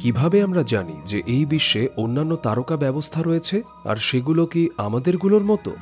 কিভাবে আমরা জানি যে এই বিশ্বে অন্যান্য তারকা ব্যবস্থা রয়েছে আর সেগুলো কি আমাদেরগুলোর মতো?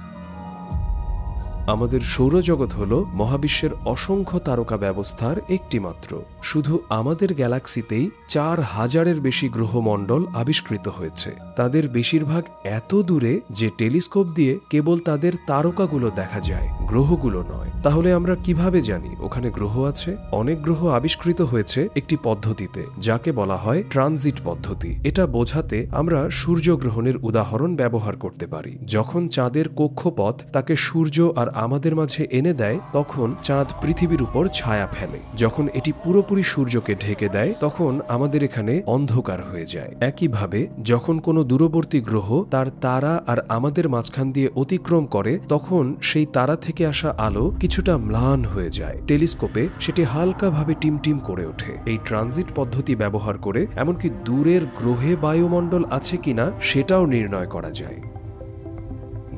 আমাদের সৌরজগৎ হল মহাবিশ্বের অসংখ্য তারকা ব্যবস্থার একটি মাত্র। শুধু আমাদের গ্যালাক্সিতেই 4000-এর বেশি গ্রহমণ্ডল আবিষ্কৃত হয়েছে। তাদের বেশিরভাগ এত দূরে যে টেলিস্কোপ দিয়ে কেবল তাদের তারকাগুলো দেখা যায়, গ্রহগুলো নয়। তাহলে আমরা কিভাবে জানি ওখানে গ্রহ আছে? অনেক গ্রহ আবিষ্কৃত হয়েছে একটি পদ্ধতিতে, যাকে বলা হয় ট্রানজিট পদ্ধতি। এটা বোঝাতে আমরা সূর্যগ্রহণের উদাহরণ ব্যবহার করতে পারি। যখন চাঁদের কক্ষপথ তাকে সূর্য আর আমাদের মাঝে এনে দেয়, তখন চাঁদ পৃথিবীর উপর ছায়া ফেলে। যখন এটি পুরোপুরি সূর্যকে ঢেকে দেয়, তখন আমাদের এখানে অন্ধকার হয়ে যায়। একইভাবে যখন কোনো দূরবর্তী গ্রহ তার তারা আর আমাদের মাঝখান দিয়ে অতিক্রম করে, তখন সেই তারা থেকে আসা আলো কিছুটা ম্লান হয়ে যায়। টেলিস্কোপে সেটি হালকাভাবে টিমটিম করে ওঠে। এই ট্রানজিট পদ্ধতি ব্যবহার করে এমনকি দূরের গ্রহে বায়ুমণ্ডল আছে কিনা সেটাও নির্ণয় করা যায়।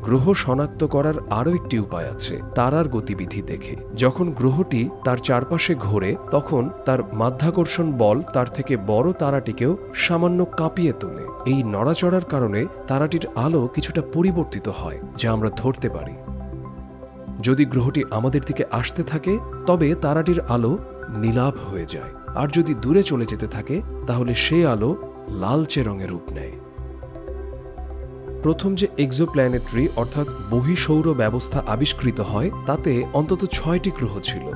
গ্রহ শনাক্ত করার আরও একটি উপায় আছে, তারার গতিবিধি দেখে। যখন গ্রহটি তার চারপাশে ঘোরে, তখন তার মাধ্যাকর্ষণ বল তার থেকে বড় তারাটিকেও সামান্য কাঁপিয়ে তোলে। এই নড়াচড়ার কারণে তারাটির আলো কিছুটা পরিবর্তিত হয়, যা আমরা ধরতে পারি। যদি গ্রহটি আমাদের দিকে আসতে থাকে, তবে তারাটির আলো নীলাভ হয়ে যায়, আর যদি দূরে চলে যেতে থাকে, তাহলে সেই আলো লালচে রঙের রূপ নেয়। প্রথম যে এক্সোপ্ল্যানেটারি অর্থাৎ বহিঃসৌর ব্যবস্থা আবিষ্কৃত হয়, তাতে অন্তত 6টি গ্রহ ছিল।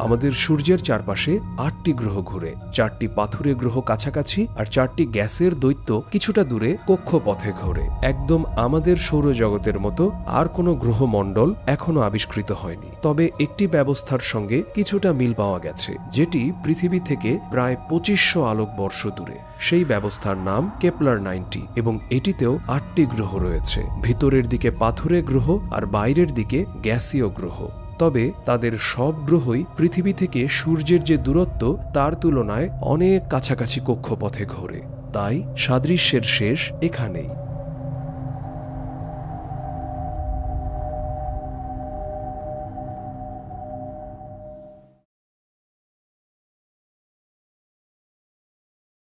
আমাদের সূর্যের চারপাশে 8টি গ্রহ ঘুরে, 4টি পাথুরে গ্রহ কাছাকাছি আর 4টি গ্যাসের দৈত্য কিছুটা দূরে কক্ষপথে ঘোরে। একদম আমাদের সৌরজগতের মতো আর কোনো গ্রহমণ্ডল এখনো আবিষ্কৃত হয়নি। তবে একটি ব্যবস্থার সঙ্গে কিছুটা মিল পাওয়া গেছে, যেটি পৃথিবী থেকে প্রায় 2500 আলোকবর্ষ দূরে। সেই ব্যবস্থার নাম কেপলার 90 এবং এটিতেও 8টি গ্রহ রয়েছে। ভিতরের দিকে পাথুরে গ্রহ আর বাইরের দিকে গ্যাসীয় গ্রহ। তবে তাদের সব গ্রহই পৃথিবী থেকে সূর্যের যে দূরত্ব, তার তুলনায় অনেক কাছাকাছি কক্ষপথে ঘোরে। তাই সাদৃশ্যের শেষ এখানেই।